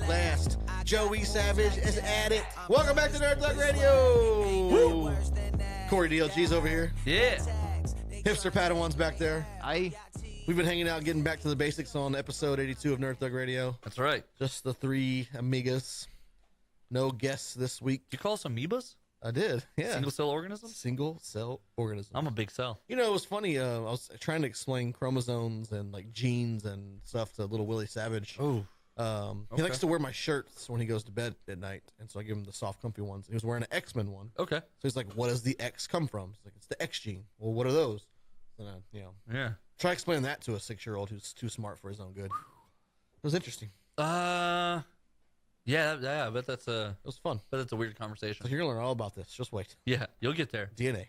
Last, Joey Savage is at it. Welcome back to Nerd Thug Radio. Woo. Corey DLG's over here. Yeah. Hipster Padawan's back there. Aye. We've been hanging out, getting back to the basics on episode 82 of Nerd Thug Radio. That's right. Just the three amigas. No guests this week. You call us amoebas? I did, yeah. Single cell organisms? Single cell organism. I'm a big cell. You know, it was funny. I was trying to explain chromosomes and like genes and stuff to little Willie Savage. Oh. He likes to wear my shirts when he goes to bed at night, and so I give him the soft, comfy ones. He was wearing an X-Men one. Okay. So he's like, "What does the X come from?" He's like, "It's the X gene." Well, what are those? And Yeah. try explaining that to a 6-year-old who's too smart for his own good. It was interesting. Yeah. I bet that's a. It was fun. But that's a weird conversation. So you're gonna learn all about this. Just wait. Yeah, you'll get there. DNA.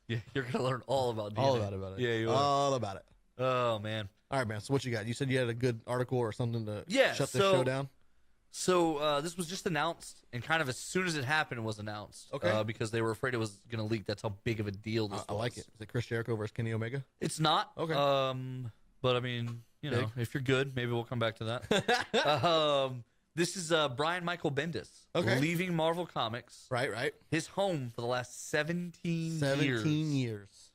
Yeah, you're gonna learn all about DNA. All about it. Yeah, you are. All about it. Oh man. All right, man. So what you got? You said you had a good article or something to shut this so- show down? So this was just announced, and kind of as soon as it happened, it was announced. Okay. Because they were afraid it was going to leak. That's how big of a deal this was. I like it. Is it Chris Jericho versus Kenny Omega? It's not. Okay. But I mean, you know, Big. if you're good, maybe we'll come back to that. This is Brian Michael Bendis leaving Marvel Comics. Right. His home for the last 17 years.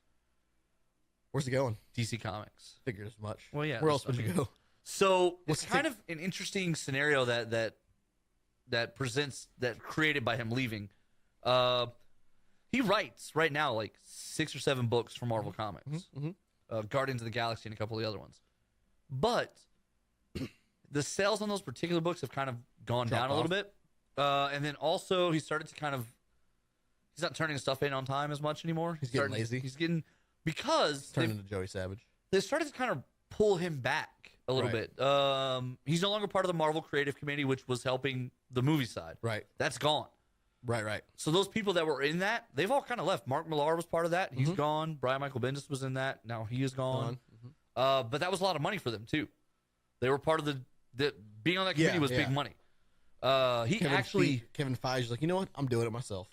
Where's he going? DC Comics. Figured as much. Well, yeah. Where else would you go? So What's it's kind of an interesting scenario that created by him leaving. He writes right now like 6 or 7 books for Marvel Comics, Guardians of the Galaxy and a couple of the other ones. But the sales on those particular books have kind of gone down a little bit. And then also he's not turning stuff in on time as much anymore. He's getting lazy. He's getting, because Turning into Joey Savage. they started to kind of pull him back a little Right. bit. He's no longer part of the Marvel Creative Committee, which was helping the movie side. Right. That's gone. Right. So those people that were in that, they've all kind of left. Mark Millar was part of that. He's gone. Brian Michael Bendis was in that. Now he is gone. But that was a lot of money for them too. They were part of the being on that committee was big money. Kevin Feige's like, you know what? I'm doing it myself.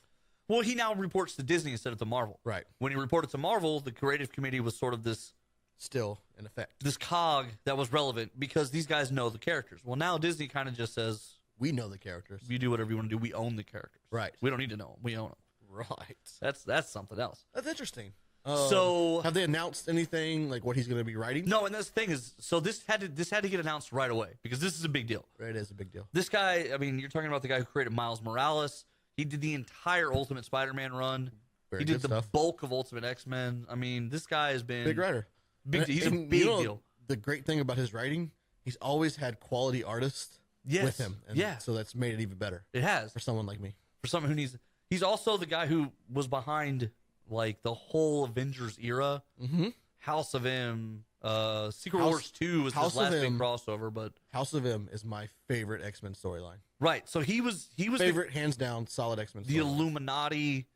Well, he now reports to Disney instead of to Marvel. Right. When he reported to Marvel, the creative committee was sort of this Still in effect. this cog that was relevant because these guys know the characters. Well, now Disney kind of just says, We know the characters. you do whatever you want to do. We own the characters. Right. We don't need to know them. We own them. Right. That's something else. That's interesting. So have they announced anything like what he's going to be writing? no, and the thing is, so this had to get announced right away because this is a big deal. Right, it is a big deal. This guy, I mean, you're talking about the guy who created Miles Morales. He did the entire Ultimate Spider-Man run. Very he did good the stuff. bulk of Ultimate X-Men. I mean, this guy has been Big writer. He's a And big you know, deal. The great thing about his writing, he's always had quality artists Yes. with him. And Yeah. so that's made it even better It has for someone like me. for someone who needs. He's also the guy who was behind like the whole Avengers era. House of M, Secret Wars 2 was House his last of big M. crossover, but House of M is my favorite X-Men storyline. right. So he was Favorite, hands down, solid X-Men the storyline. Illuminati,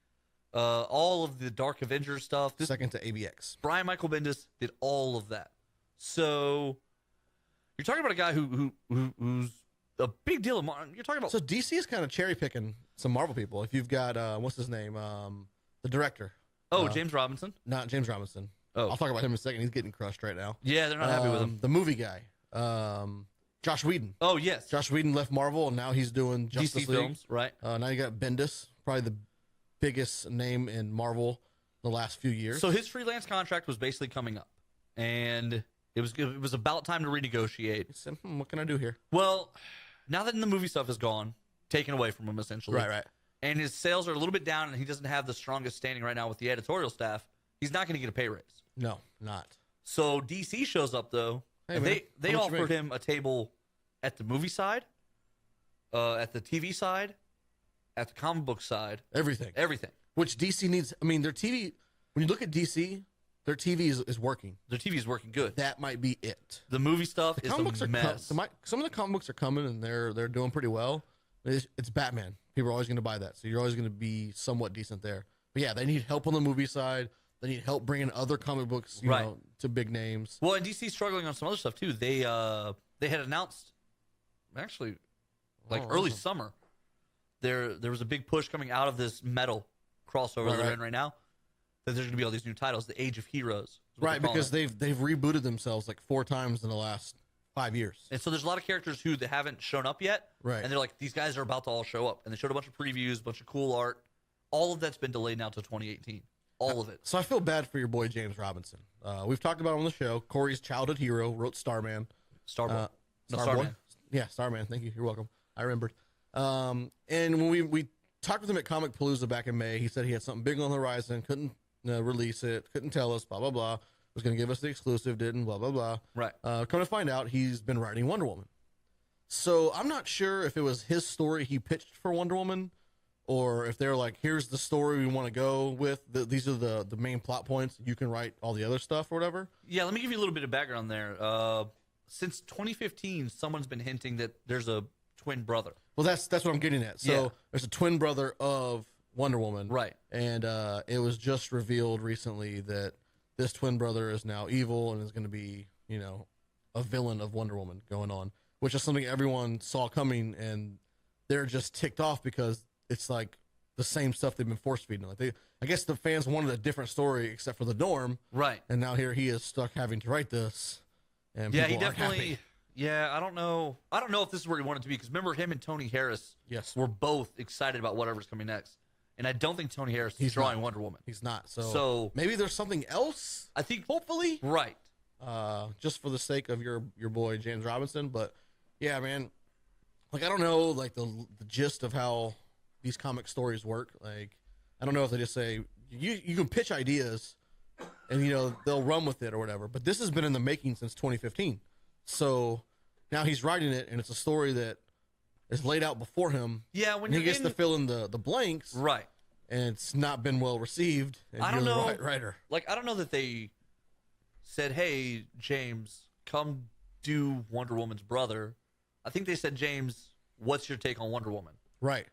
all of the Dark Avengers stuff. Second to ABX. Brian Michael Bendis did all of that. So you're talking about a guy who's a big deal. You're talking about So DC is kind of cherry picking some Marvel people. If you've got what's his name, the director, James Robinson. not James Robinson. Oh. I'll talk about him in a second. He's getting crushed right now. Yeah, they're not happy with him. The movie guy, Josh Whedon. Oh yes, Josh Whedon left Marvel and now he's doing Justice DC League. films, right? Now you got Bendis, probably the biggest name in Marvel the last few years. So his freelance contract was basically coming up, and it was about time to renegotiate. he said, what can I do here? Well, now that the movie stuff is gone, taken away from him essentially, Right. and his sales are a little bit down, and he doesn't have the strongest standing right now with the editorial staff. He's not going to get a pay raise. No, not. So DC shows up though. Hey, and man, they how much you offered make? him a table at the movie side, at the TV side, at the comic book side, Everything. Which DC needs. I mean, their TV, when you look at DC, their TV is working. Their TV is working good. That might be it. The movie stuff is Comic books a are mess. some of the comic books are coming and they're doing pretty well. It's Batman. People are always going to buy that, so you're always going to be somewhat decent there. But yeah, they need help on the movie side. They need help bringing other comic books, you Right. know, to big names. Well, and DC's struggling on some other stuff too. They had announced actually like early summer there was a big push coming out of this metal crossover they're in right now that there's going to be all these new titles. The Age of Heroes, is what Right, they're calling because it. they've rebooted themselves like 4 times in the last 5 years. And so there's a lot of characters who they haven't shown up yet. Right. And they're like, these guys are about to all show up. And they showed a bunch of previews, a bunch of cool art. All of that's been delayed now to 2018. All of it. So I feel bad for your boy James Robinson. We've talked about him on the show. Corey's childhood hero, wrote Starman. Starboy. Starboy? Yeah, Starman. Thank you. You're welcome. I remembered. And when we talked with him at Comic Palooza back in May, he said he had something big on the horizon, couldn't release it, couldn't tell us, blah, blah, blah. Was going to give us the exclusive, didn't, blah, blah, blah. Right. Come to find out, he's been writing Wonder Woman. So I'm not sure if it was his story he pitched for Wonder Woman, or if they're like, here's the story we want to go with. These are the main plot points. You can write all the other stuff or whatever. Yeah, let me give you a little bit of background there. Since 2015, someone's been hinting that there's a twin brother. Well, that's what I'm getting at. So there's a twin brother of Wonder Woman. Right. And it was just revealed recently that this twin brother is now evil and is going to be, a villain of Wonder Woman going on, which is something everyone saw coming, and they're just ticked off because it's like the same stuff they've been force feeding. Like I guess the fans wanted a different story except for the norm. Right. And now here he is stuck having to write this. And yeah, people he aren't definitely. happy. Yeah, I don't know if this is where he wanted to be, because remember him and Tony Harris. Yes. Were both excited about whatever's coming next, and I don't think Tony Harris is drawing Wonder Woman. He's not. So maybe there's something else. I think hopefully. Right. Just for the sake of your boy James Robinson, but yeah, man. Like I don't know, like the gist of how these comic stories work. Like I don't know if they just say you can pitch ideas, and they'll run with it or whatever. But this has been in the making since 2015. So now he's writing it, and it's a story that is laid out before him. Yeah, when he gets to fill in the blanks, right? And it's not been well received. And I don't know, the writer. Like I don't know that they said, "Hey, James, come do Wonder Woman's brother." I think they said, "James, what's your take on Wonder Woman?" Right.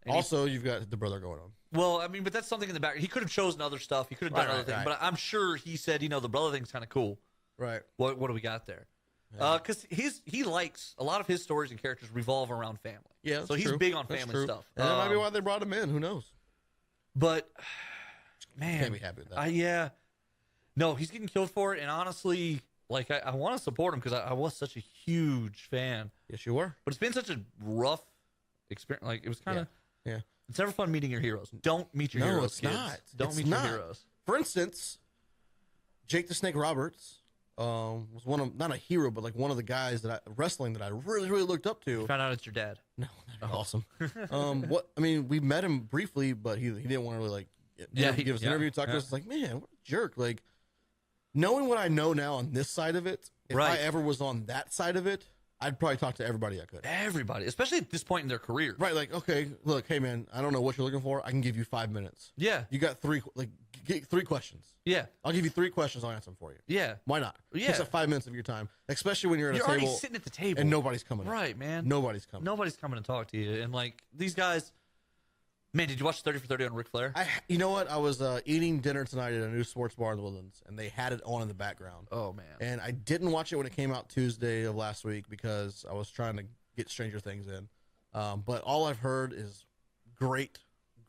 And also, you've got the brother going on. Well, I mean, but that's something in the back. He could have chosen other stuff. He could have done other things. But I'm sure he said, the brother thing's kind of cool. Right. What do we got there? Because he likes a lot of his stories and characters revolve around family. Yeah, so he's big on family stuff. And that might be why they brought him in. Who knows? But man, can't be happy with that. Yeah, no, he's getting killed for it. And honestly, like I want to support him because I was such a huge fan. Yes, you were. But it's been such a rough experience. Like it was kind of. Yeah. It's never fun meeting your heroes. Don't meet your heroes. No, it's kids. not. Don't meet your heroes. For instance, Jake the Snake Roberts was one of, not a hero, but like one of the guys wrestling that I really, really looked up to. You found out it's your dad. No, that'd be awesome. We met him briefly, but he didn't want to really give us an interview, talk to us. It's like, man, what a jerk. Like knowing what I know now on this side of it, if I ever was on that side of it, I'd probably talk to everybody I could. Everybody, especially at this point in their career. Right, like, okay, look, hey, man, I don't know what you're looking for. I can give you 5 minutes. Yeah. You got get 3 questions. Yeah. I'll give you 3 questions. I'll answer them for you. Yeah. Why not? Yeah. Takes up 5 minutes of your time, especially when you're at a table. You're already sitting at the table. And nobody's coming. Right, man. Nobody's coming. Nobody's coming to talk to you. And, like, these guys... Man, did you watch 30 for 30 on Ric Flair? You know what? I was eating dinner tonight at a new sports bar in the Woodlands, and they had it on in the background. Oh, man. And I didn't watch it when it came out Tuesday of last week because I was trying to get Stranger Things in. But all I've heard is great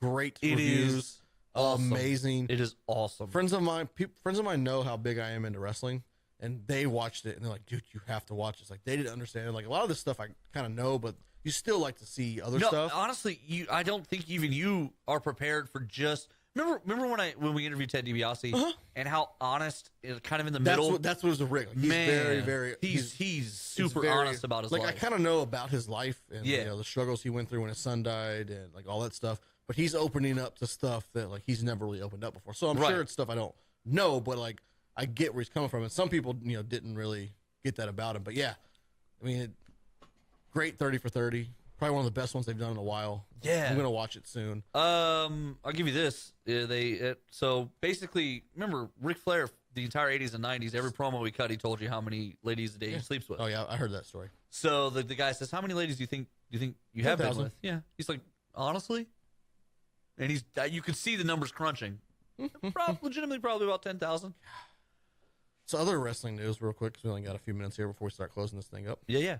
reviews. Is awesome. Amazing. It is awesome. Friends of mine know how big I am into wrestling, and they watched it, and they're like, dude, you have to watch this. Like, they didn't understand it. Like, a lot of this stuff I kind of know, but you still like to see other stuff. Honestly, I don't think even you are prepared for just... Remember when we interviewed Ted DiBiase and how honest, kind of in the middle? That's what was the rig. Like, he's he's super honest about his life. I kind of know about his life and the struggles he went through when his son died and like all that stuff. But he's opening up to stuff that like he's never really opened up before. So I'm sure it's stuff I don't know, but like I get where he's coming from. And some people didn't really get that about him. But yeah, I mean, great 30 for 30. Probably one of the best ones they've done in a while. Yeah. I'm going to watch it soon. I'll give you this. So basically, remember, Ric Flair, the entire 80s and 90s, every promo he cut, he told you how many ladies a day he sleeps with. Oh, yeah, I heard that story. So the guy says, how many ladies do you think you have been with? Yeah. He's like, honestly? And you can see the numbers crunching. Legitimately probably about 10,000. So other wrestling news real quick, because we only got a few minutes here before we start closing this thing up. Yeah.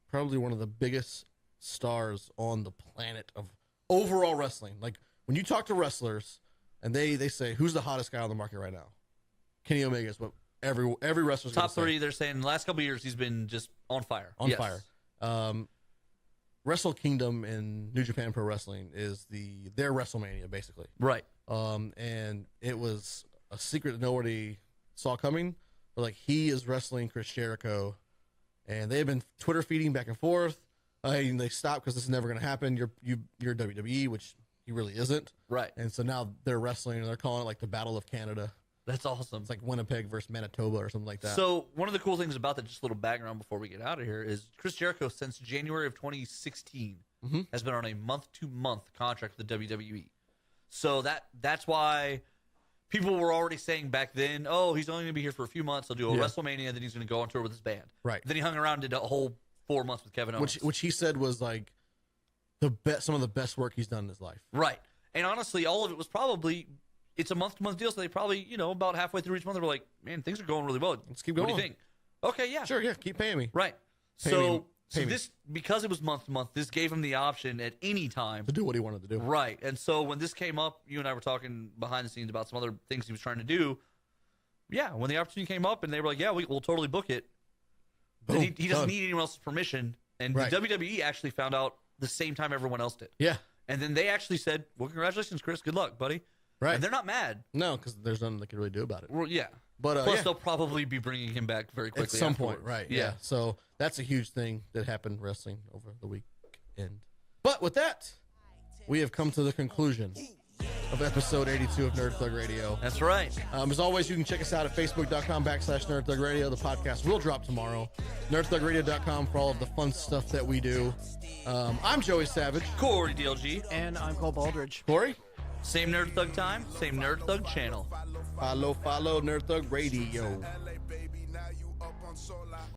Probably one of the biggest stars on the planet of overall wrestling. Like when you talk to wrestlers and they say, who's the hottest guy on the market right now? Kenny Omega is what every wrestler's Top gonna 3, say. they're saying the last couple of years he's been just on fire. On Yes. fire. Wrestle Kingdom in New Japan Pro Wrestling is their WrestleMania basically. Right. And it was a secret that nobody saw coming. But like he is wrestling Chris Jericho, and they've been Twitter feeding back and forth. And they stopped because this is never going to happen. You're WWE, which he really isn't. Right. And so now they're wrestling, and they're calling it like the Battle of Canada. That's awesome. It's like Winnipeg versus Manitoba or something like that. So one of the cool things about that, just a little background before we get out of here, is Chris Jericho since January of 2016 has been on a month-to-month contract with the WWE. So that's why people were already saying back then, oh, he's only going to be here for a few months. He'll do a WrestleMania, then he's going to go on tour with his band. Right. Then he hung around and did a whole 4 months with Kevin Owens. Which he said was like some of the best work he's done in his life. Right. And honestly, all of it was probably, it's a month-to-month deal, so they probably, about halfway through each month, they were like, man, things are going really well. Let's keep going. What do you think? Okay, yeah. Sure, yeah, keep paying me. Right. Pay So me. this, because it was month-to-month, this gave him the option at any time. To do what he wanted to do. Right. And so when this came up, you and I were talking behind the scenes about some other things he was trying to do. Yeah, when the opportunity came up and they were like, yeah, we'll totally book it. Then Boom, he doesn't done. need anyone else's permission. And Right. the WWE actually found out the same time everyone else did. Yeah. And then they actually said, well, congratulations, Chris. Good luck, buddy. Right. And they're not mad. No, because there's nothing they can really do about it. Well, yeah. But Plus, yeah. they'll probably be bringing him back very quickly At some afterwards. point, right? Yeah. So that's a huge thing that happened wrestling over the weekend. But with that, we have come to the conclusion of episode 82 of Nerd Thug Radio. That's right. As always, you can check us out at facebook.com/Nerd Thug Radio. The podcast will drop tomorrow. NerdThugRadio.com for all of the fun stuff that we do. I'm Joey Savage. Corey DLG. And I'm Cole Baldridge. Corey, Same Nerd Thug time, same Nerd Thug channel. follow Nerd Thug Radio.